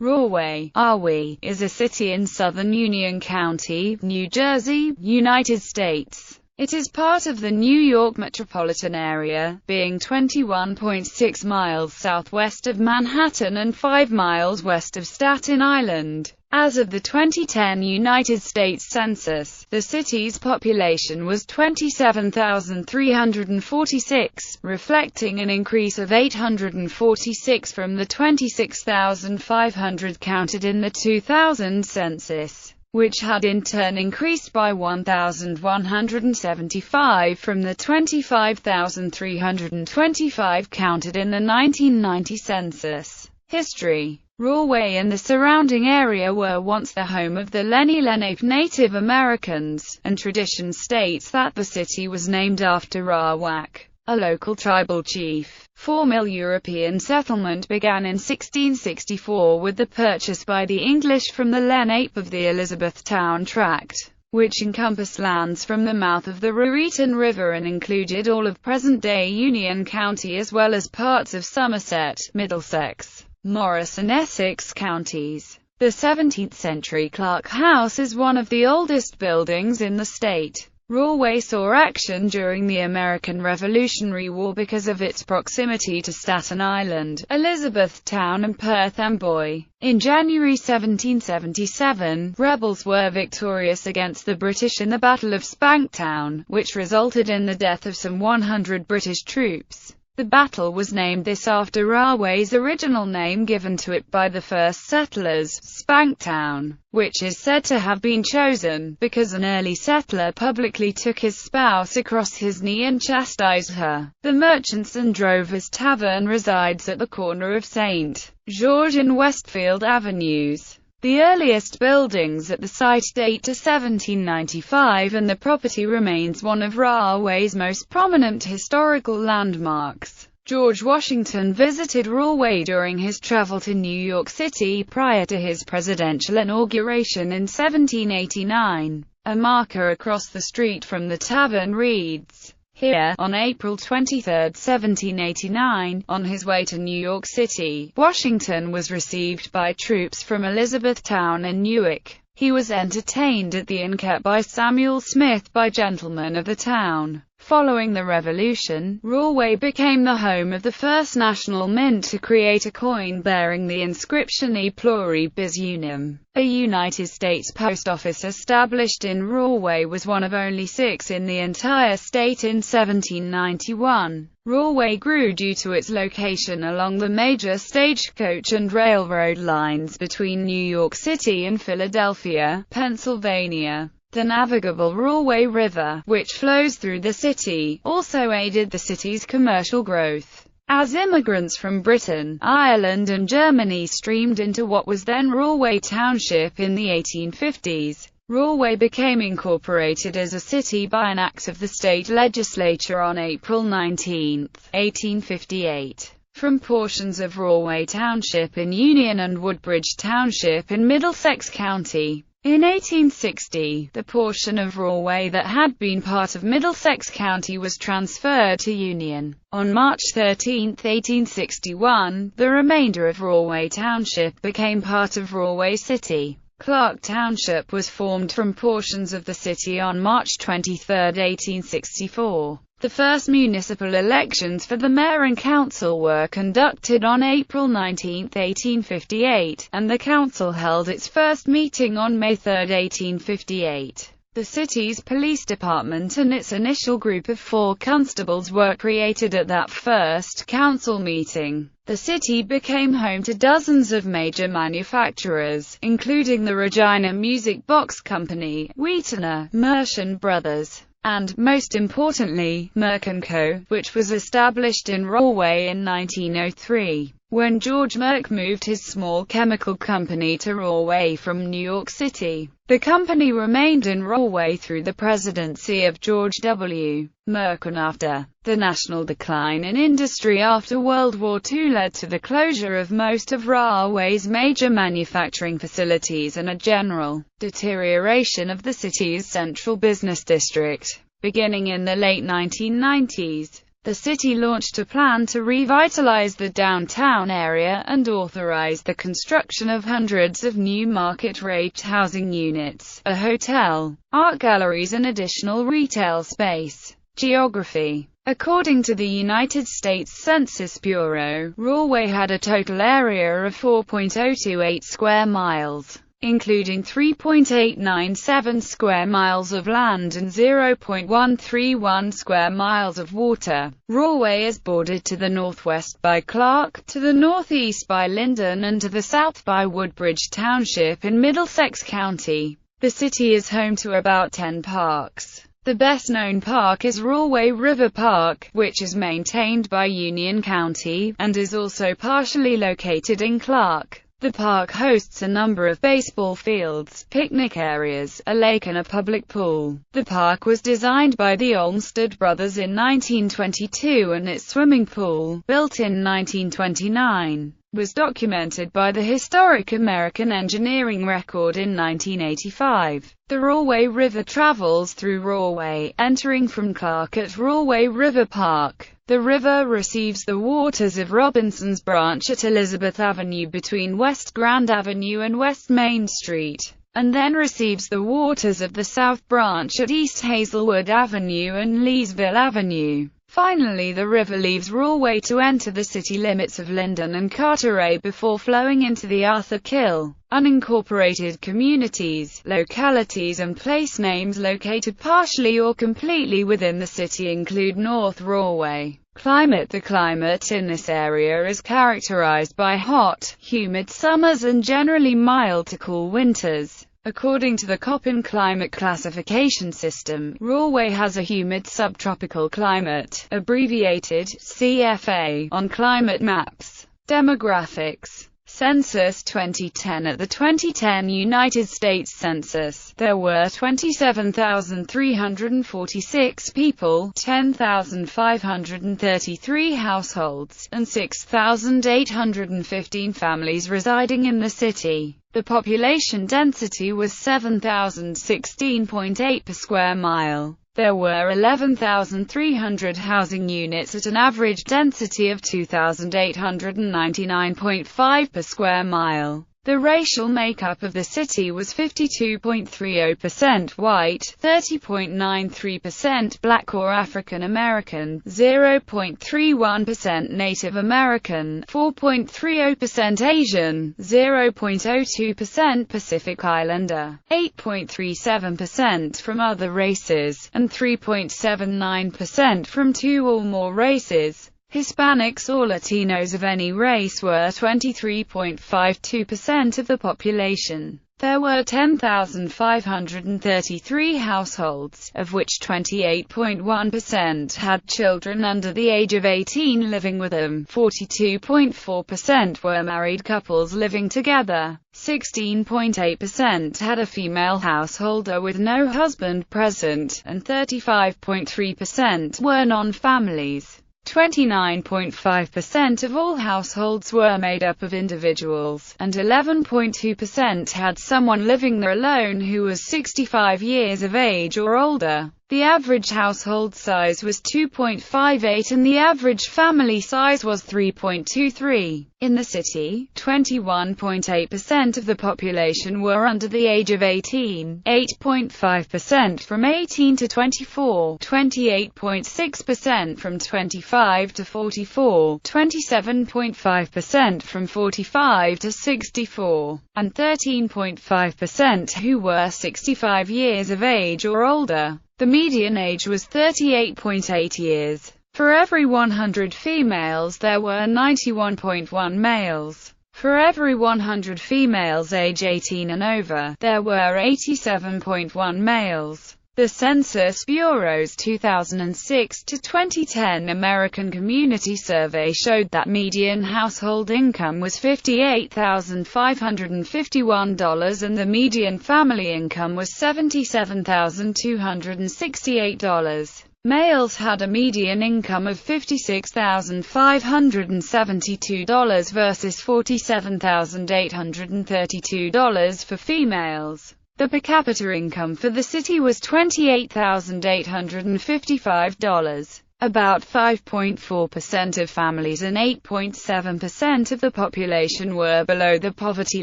Rahway is a city in southern Union County, New Jersey, United States. It is part of the New York metropolitan area, being 21.6 miles southwest of Manhattan and 5 miles west of Staten Island. As of the 2010 United States Census, the city's population was 27,346, reflecting an increase of 846 from the 26,500 counted in the 2000 census, which had in turn increased by 1,175 from the 25,325 counted in the 1990 census. History. Rahway and the surrounding area were once the home of the Lenape Native Americans, and tradition states that the city was named after Rahway, a local tribal chief. Formal European settlement began in 1664 with the purchase by the English from the Lenape of the Elizabethtown tract, which encompassed lands from the mouth of the Raritan River and included all of present-day Union County as well as parts of Somerset, Middlesex, Morris and Essex counties. The 17th-century Clark House is one of the oldest buildings in the state. Rahway saw action during the American Revolutionary War because of its proximity to Staten Island, Elizabethtown and Perth Amboy. In January 1777, rebels were victorious against the British in the Battle of Spanktown, which resulted in the death of some 100 British troops. The battle was named this after Rahway's original name given to it by the first settlers, Spanktown, which is said to have been chosen because an early settler publicly took his spouse across his knee and chastised her. The Merchants and Drovers Tavern resides at the corner of St. George and Westfield Avenues. The earliest buildings at the site date to 1795 and the property remains one of Rahway's most prominent historical landmarks. George Washington visited Rahway during his travel to New York City prior to his presidential inauguration in 1789. A marker across the street from the tavern reads, "Here, on April 23, 1789, on his way to New York City, Washington was received by troops from Elizabethtown and Newark. He was entertained at the inn kept by Samuel Smith by gentlemen of the town." Following the Revolution, Rahway became the home of the first national mint to create a coin bearing the inscription E Pluribus Unum. A United States post office established in Rahway was one of only 6 in the entire state in 1791. Rahway grew due to its location along the major stagecoach and railroad lines between New York City and Philadelphia, Pennsylvania. The navigable Rahway River, which flows through the city, also aided the city's commercial growth. As immigrants from Britain, Ireland and Germany streamed into what was then Rahway Township in the 1850s, Rahway became incorporated as a city by an act of the state legislature on April 19, 1858. From portions of Rahway Township in Union and Woodbridge Township in Middlesex County. In 1860, the portion of Rahway that had been part of Middlesex County was transferred to Union. On March 13, 1861, the remainder of Rahway Township became part of Rahway City. Clark Township was formed from portions of the city on March 23, 1864. The first municipal elections for the mayor and council were conducted on April 19, 1858, and the council held its first meeting on May 3, 1858. The city's police department and its initial group of 4 constables were created at that first council meeting. The city became home to dozens of major manufacturers, including the Regina Music Box Company, Wheatener, Mershon Brothers, and, most importantly, Merck & Co., which was established in Rahway in 1903. When George Merck moved his small chemical company to Rahway from New York City, the company remained in Rahway through the presidency of George W. Merck, and after. The national decline in industry after World War II led to the closure of most of Rahway's major manufacturing facilities and a general deterioration of the city's central business district. Beginning in the late 1990s, the city launched a plan to revitalize the downtown area and authorized the construction of hundreds of new market-rate housing units, a hotel, art galleries and additional retail space. Geography. According to the United States Census Bureau, Rahway had a total area of 4.028 square miles, including 3.897 square miles of land and 0.131 square miles of water. Rahway is bordered to the northwest by Clark, to the northeast by Linden and to the south by Woodbridge Township in Middlesex County. The city is home to about 10 parks. The best-known park is Rahway River Park, which is maintained by Union County, and is also partially located in Clark. The park hosts a number of baseball fields, picnic areas, a lake and a public pool. The park was designed by the Olmsted brothers in 1922 and its swimming pool, built in 1929, was documented by the Historic American Engineering Record in 1985. The Rahway River travels through Rahway, entering from Clark at Rahway River Park. The river receives the waters of Robinson's Branch at Elizabeth Avenue between West Grand Avenue and West Main Street, and then receives the waters of the South Branch at East Hazelwood Avenue and Leesville Avenue. Finally, the river leaves Rahway to enter the city limits of Linden and Carteret before flowing into the Arthur Kill. Unincorporated communities, localities and place names located partially or completely within the city include North Rahway. Climate. The climate in this area is characterized by hot, humid summers and generally mild to cool winters. According to the Köppen climate classification system, Rahway has a humid subtropical climate, abbreviated CFA, on climate maps. Demographics. Census 2010. At the 2010 United States Census, there were 27,346 people, 10,533 households, and 6,815 families residing in the city. The population density was 7,016.8 per square mile. There were 11,300 housing units at an average density of 2,899.5 per square mile. The racial makeup of the city was 52.30% white, 30.93% black or African American, 0.31% Native American, 4.30% Asian, 0.02% Pacific Islander, 8.37% from other races, and 3.79% from two or more races. Hispanics or Latinos of any race were 23.52% of the population. There were 10,533 households, of which 28.1% had children under the age of 18 living with them, 42.4% were married couples living together, 16.8% had a female householder with no husband present, and 35.3% were non-families. 29.5% of all households were made up of individuals, and 11.2% had someone living there alone who was 65 years of age or older. The average household size was 2.58 and the average family size was 3.23. In the city, 21.8% of the population were under the age of 18, 8.5% from 18 to 24, 28.6% from 25 to 44, 27.5% from 45 to 64, and 13.5% who were 65 years of age or older. The median age was 38.8 years. For every 100 females there were 91.1 males. For every 100 females age 18 and over, there were 87.1 males. The Census Bureau's 2006 to 2010 American Community Survey showed that median household income was $58,551 and the median family income was $77,268. Males had a median income of $56,572 versus $47,832 for females. The per capita income for the city was $28,855. About 5.4% of families and 8.7% of the population were below the poverty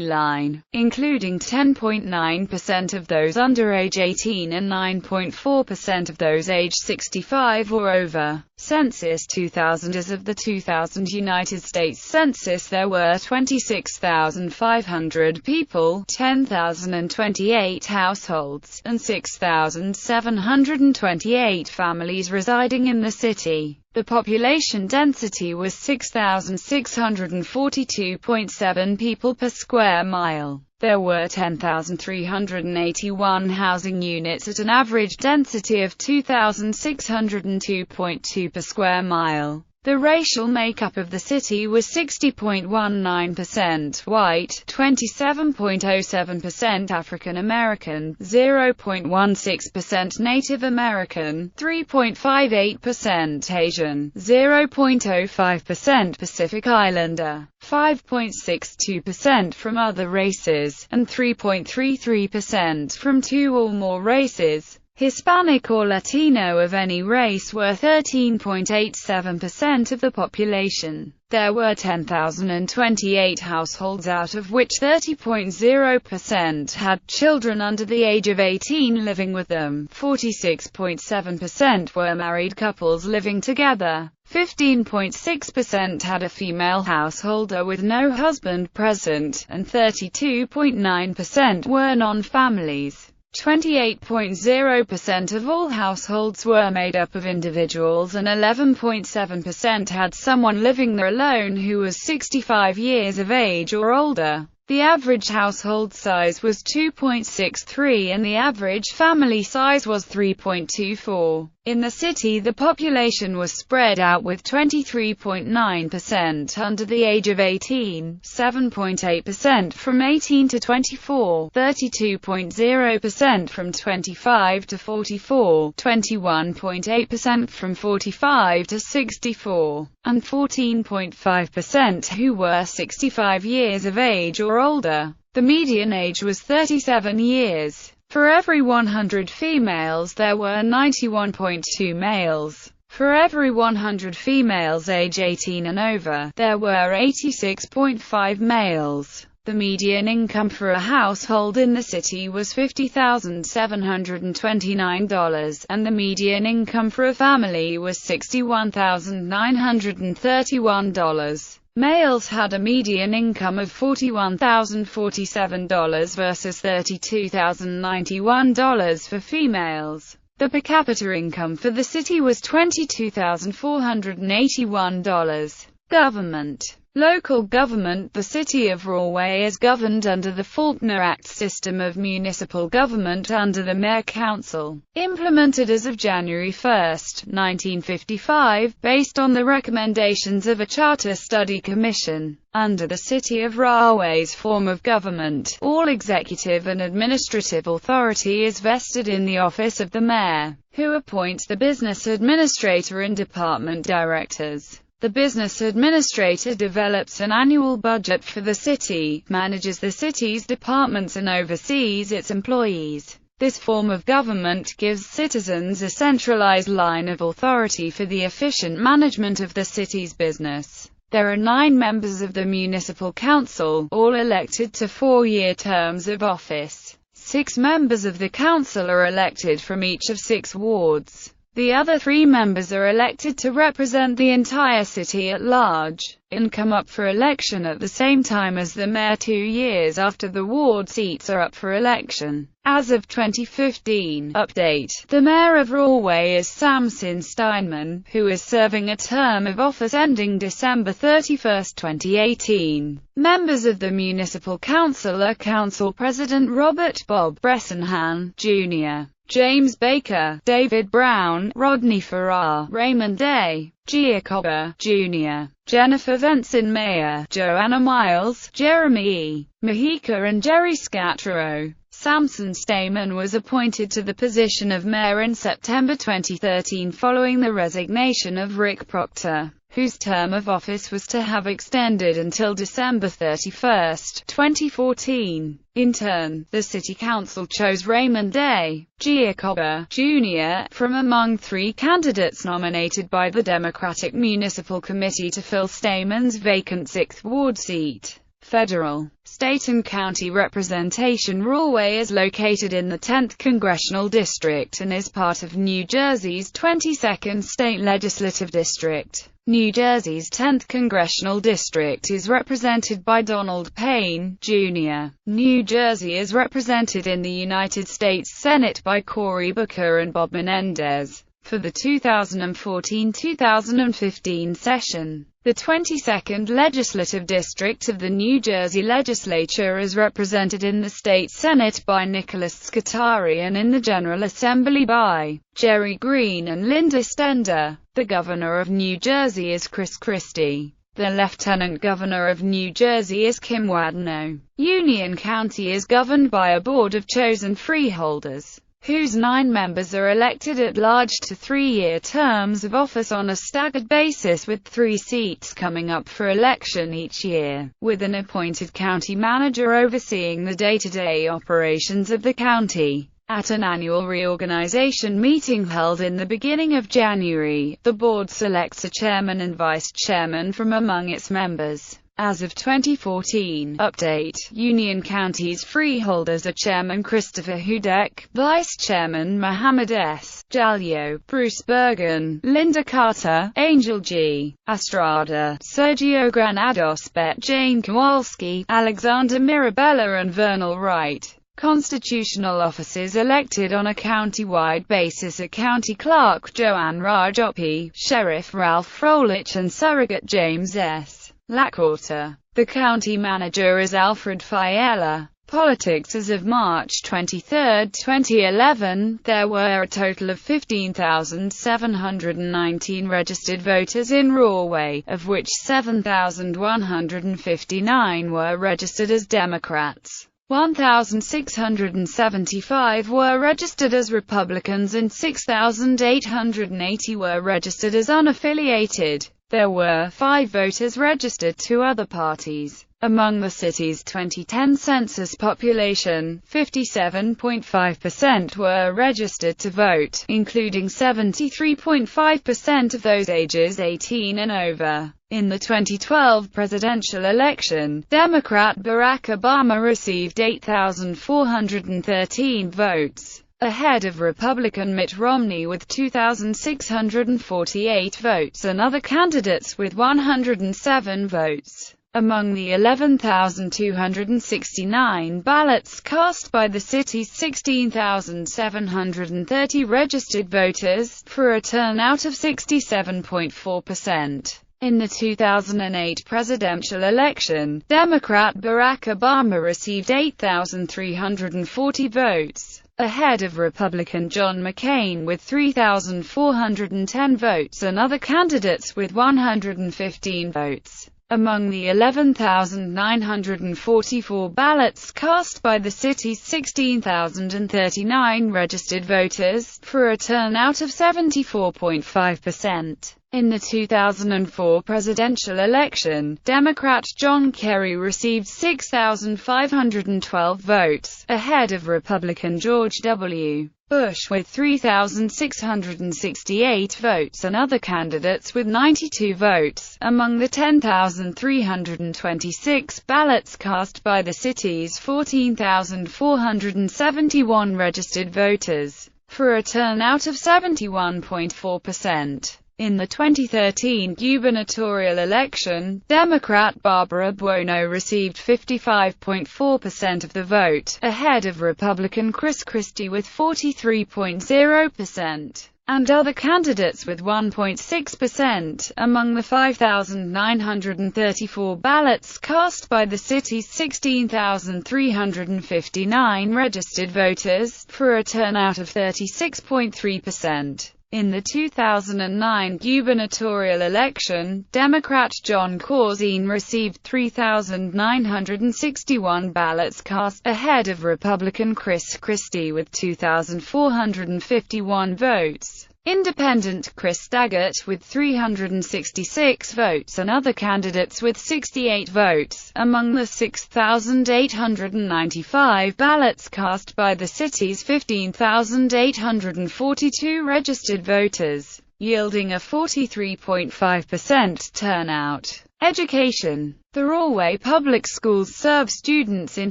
line, including 10.9% of those under age 18 and 9.4% of those age 65 or over. Census 2000. As of the 2000 United States Census, there were 26,500 people, 10,028 households, and 6,728 families residing in the city. The population density was 6,642.7 people per square mile. There were 10,381 housing units at an average density of 2,602.2 per square mile. The racial makeup of the city was 60.19% white, 27.07% African American, 0.16% Native American, 3.58% Asian, 0.05% Pacific Islander, 5.62% from other races, and 3.33% from two or more races. Hispanic or Latino of any race were 13.87% of the population. There were 10,028 households, out of which 30.0% had children under the age of 18 living with them. 46.7% were married couples living together. 15.6% had a female householder with no husband present, and 32.9% were non-families. 28.0% of all households were made up of individuals, and 11.7% had someone living there alone who was 65 years of age or older. The average household size was 2.63 and the average family size was 3.24. In the city, the population was spread out, with 23.9% under the age of 18, 7.8% from 18 to 24, 32.0% from 25 to 44, 21.8% from 45 to 64, and 14.5% who were 65 years of age or older. The median age was 37 years. For every 100 females there were 91.2 males. For every 100 females age 18 and over, there were 86.5 males. The median income for a household in the city was $50,729, and the median income for a family was $61,931. Males had a median income of $41,047 versus $32,091 for females. The per capita income for the city was $22,481. Government. Local government. The city of Rahway is governed under the Faulkner Act system of municipal government under the Mayor-Council, implemented as of January 1, 1955, based on the recommendations of a Charter Study Commission. Under the City of Rahway's form of government, all executive and administrative authority is vested in the office of the mayor, who appoints the business administrator and department directors. The business administrator develops an annual budget for the city, manages the city's departments and oversees its employees. This form of government gives citizens a centralized line of authority for the efficient management of the city's business. There are 9 members of the municipal council, all elected to 4-year terms of office. 6 members of the council are elected from each of 6 wards. The other 3 members are elected to represent the entire city at large, and come up for election at the same time as the mayor 2 years after the ward seats are up for election. As of 2015, update, the mayor of Rahway is Samson Steinman, who is serving a term of office ending December 31, 2018. Members of the municipal council are Council President Robert Bob Bressenhan, Jr., James Baker, David Brown, Rodney Farrar, Raymond A. Giacobbe, Jr., Jennifer Venson Mayor, Joanna Miles, Jeremy E. Mahika and Jerry Scatro. Samson Steinman was appointed to the position of mayor in September 2013 following the resignation of Rick Proctor. whose term of office was to have extended until December 31, 2014. In turn, the City Council chose Raymond A. Giacobbe, Jr., from among 3 candidates nominated by the Democratic Municipal Committee to fill Stayman's vacant 6th Ward seat. Federal, state and county representation. Rahway is located in the 10th Congressional District and is part of New Jersey's 22nd State Legislative District. New Jersey's 10th Congressional District is represented by Donald Payne, Jr. New Jersey is represented in the United States Senate by Cory Booker and Bob Menendez. For the 2014-2015 session, the 22nd Legislative District of the New Jersey Legislature is represented in the State Senate by Nicholas Scutari and in the General Assembly by Jerry Green and Linda Stender. The Governor of New Jersey is Chris Christie. The Lieutenant Governor of New Jersey is Kim Wadenow. Union County is governed by a board of chosen freeholders, whose 9 members are elected at large to 3-year terms of office on a staggered basis, with 3 seats coming up for election each year, with an appointed county manager overseeing the day-to-day operations of the county. At an annual reorganization meeting held in the beginning of January, the board selects a chairman and vice chairman from among its members. As of 2014, update, Union County's freeholders are Chairman Christopher Hudek, Vice Chairman Mohammed S. Jalio, Bruce Bergen, Linda Carter, Angel G. Estrada, Sergio Granados, Bet Jane Kowalski, Alexander Mirabella and Vernal Wright. Constitutional offices elected on a county-wide basis are County Clerk Joanne Rajopi, Sheriff Ralph Froelich and Surrogate James S. Lackwater. The county manager is Alfred Fiala. Politics. As of March 23, 2011, there were a total of 15,719 registered voters in Rahway, of which 7,159 were registered as Democrats. 1,675 were registered as Republicans and 6,880 were registered as unaffiliated. There were 5 voters registered to other parties. Among the city's 2010 census population, 57.5% were registered to vote, including 73.5% of those ages 18 and over. In the 2012 presidential election, Democrat Barack Obama received 8,413 votes, ahead of Republican Mitt Romney with 2,648 votes and other candidates with 107 votes. Among the 11,269 ballots cast by the city's 16,730 registered voters, for a turnout of 67.4%. In the 2008 presidential election, Democrat Barack Obama received 8,340 votes, ahead of Republican John McCain with 3,410 votes and other candidates with 115 votes. Among the 11,944 ballots cast by the city's 16,039 registered voters, for a turnout of 74.5%. In the 2004 presidential election, Democrat John Kerry received 6,512 votes, ahead of Republican George W. Bush with 3,668 votes and other candidates with 92 votes. Among the 10,326 ballots cast by the city's 14,471 registered voters, for a turnout of 71.4%. In the 2013 gubernatorial election, Democrat Barbara Buono received 55.4% of the vote, ahead of Republican Chris Christie with 43.0%, and other candidates with 1.6%. Among the 5,934 ballots cast by the city's 16,359 registered voters, for a turnout of 36.3%. In the 2009 gubernatorial election, Democrat John Corzine received 3,961 ballots cast, ahead of Republican Chris Christie with 2,451 votes. Independent Chris Daggett with 366 votes and other candidates with 68 votes. Among the 6,895 ballots cast by the city's 15,842 registered voters, yielding a 43.5% turnout. Education. The Rahway Public Schools serve students in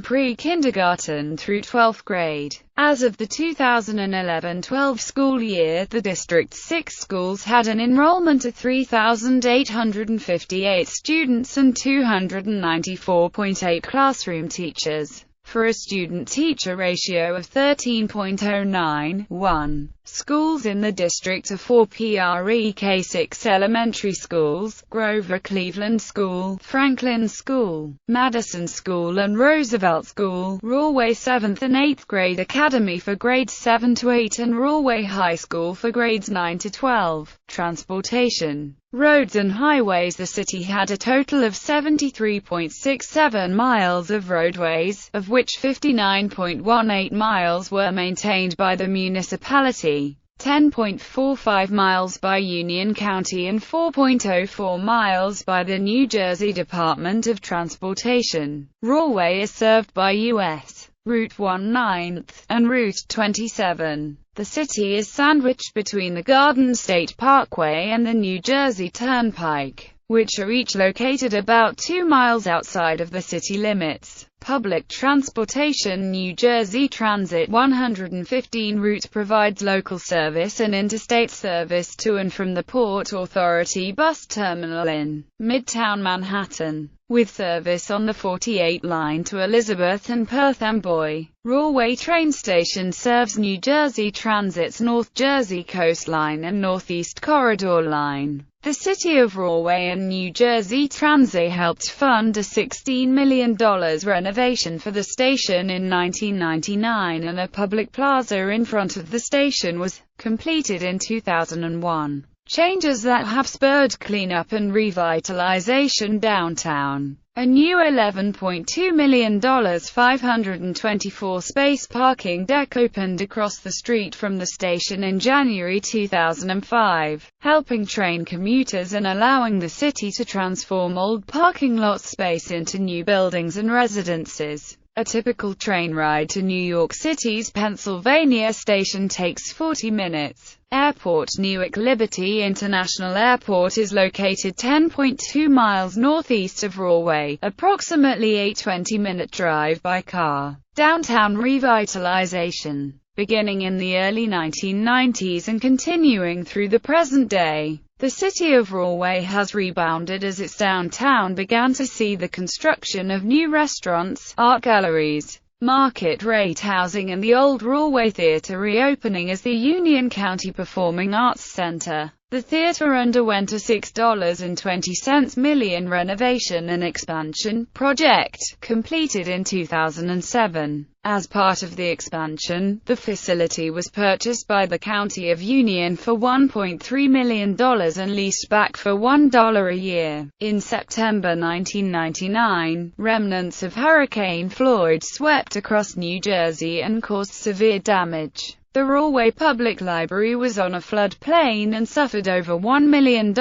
pre-kindergarten through 12th grade. As of the 2011-12 school year, the district's 6 schools had an enrollment of 3,858 students and 294.8 classroom teachers, for a student-teacher ratio of 13.09:1. Schools in the district are 4 Prek-6 elementary schools: Grover Cleveland School, Franklin School, Madison School and Roosevelt School, Rahway 7th and 8th grade academy for grades 7 to 8 and Rahway High School for grades 9 to 12. Transportation. Roads and highways. The city had a total of 73.67 miles of roadways, of which 59.18 miles were maintained by the municipality, 10.45 miles by Union County and 4.04 miles by the New Jersey Department of Transportation. Rahway is served by U.S. Route 19 and Route 27. The city is sandwiched between the Garden State Parkway and the New Jersey Turnpike, which are each located about 2 miles outside of the city limits. Public transportation. New Jersey Transit 115 route provides local service and interstate service to and from the Port Authority bus terminal in Midtown Manhattan, with service on the 48 line to Elizabeth and Perth Amboy. Rahway train station serves New Jersey Transit's North Jersey Coastline and Northeast Corridor line. The City of Rahway and New Jersey Transit helped fund a $16 million renovation for the station in 1999, and a public plaza in front of the station was completed in 2001. Changes that have spurred cleanup and revitalization downtown. A new $11.2 million 524-space parking deck opened across the street from the station in January 2005, helping train commuters and allowing the city to transform old parking lot space into new buildings and residences. A typical train ride to New York City's Pennsylvania station takes 40 minutes. Airport. Newark Liberty International Airport is located 10.2 miles northeast of Rahway, approximately a 20-minute drive by car. Downtown revitalization. Beginning in the early 1990s and continuing through the present day, the city of Rahway has rebounded as its downtown began to see the construction of new restaurants, art galleries, market-rate housing and the old Rahway Theatre reopening as the Union County Performing Arts Center. The theater underwent a $6.20 million renovation and expansion project, completed in 2007. As part of the expansion, the facility was purchased by the County of Union for $1.3 million and leased back for $1 a year. In September 1999, remnants of Hurricane Floyd swept across New Jersey and caused severe damage. The Rahway Public Library was on a floodplain and suffered over $1 million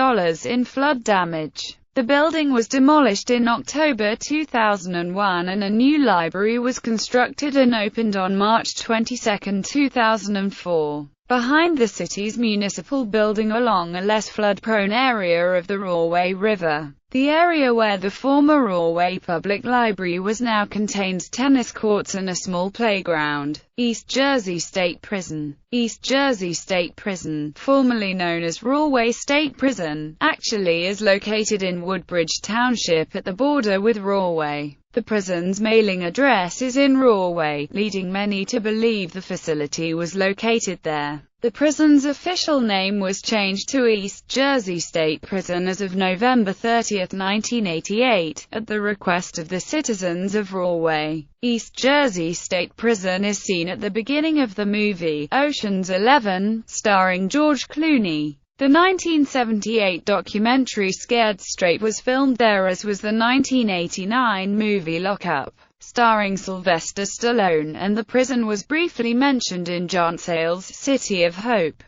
in flood damage. The building was demolished in October 2001 and a new library was constructed and opened on March 22, 2004. Behind the city's municipal building along a less flood-prone area of the Rahway River. The area where the former Rahway Public Library was now contains tennis courts and a small playground. East Jersey State Prison. East Jersey State Prison, formerly known as Rahway State Prison, actually is located in Woodbridge Township at the border with Rahway. The prison's mailing address is in Rahway, leading many to believe the facility was located there. The prison's official name was changed to East Jersey State Prison as of November 30, 1988, at the request of the citizens of Rahway. East Jersey State Prison is seen at the beginning of the movie Ocean's 11, starring George Clooney. The 1978 documentary Scared Straight was filmed there, as was the 1989 movie Lockup, starring Sylvester Stallone, and the prison was briefly mentioned in John Sayles' City of Hope.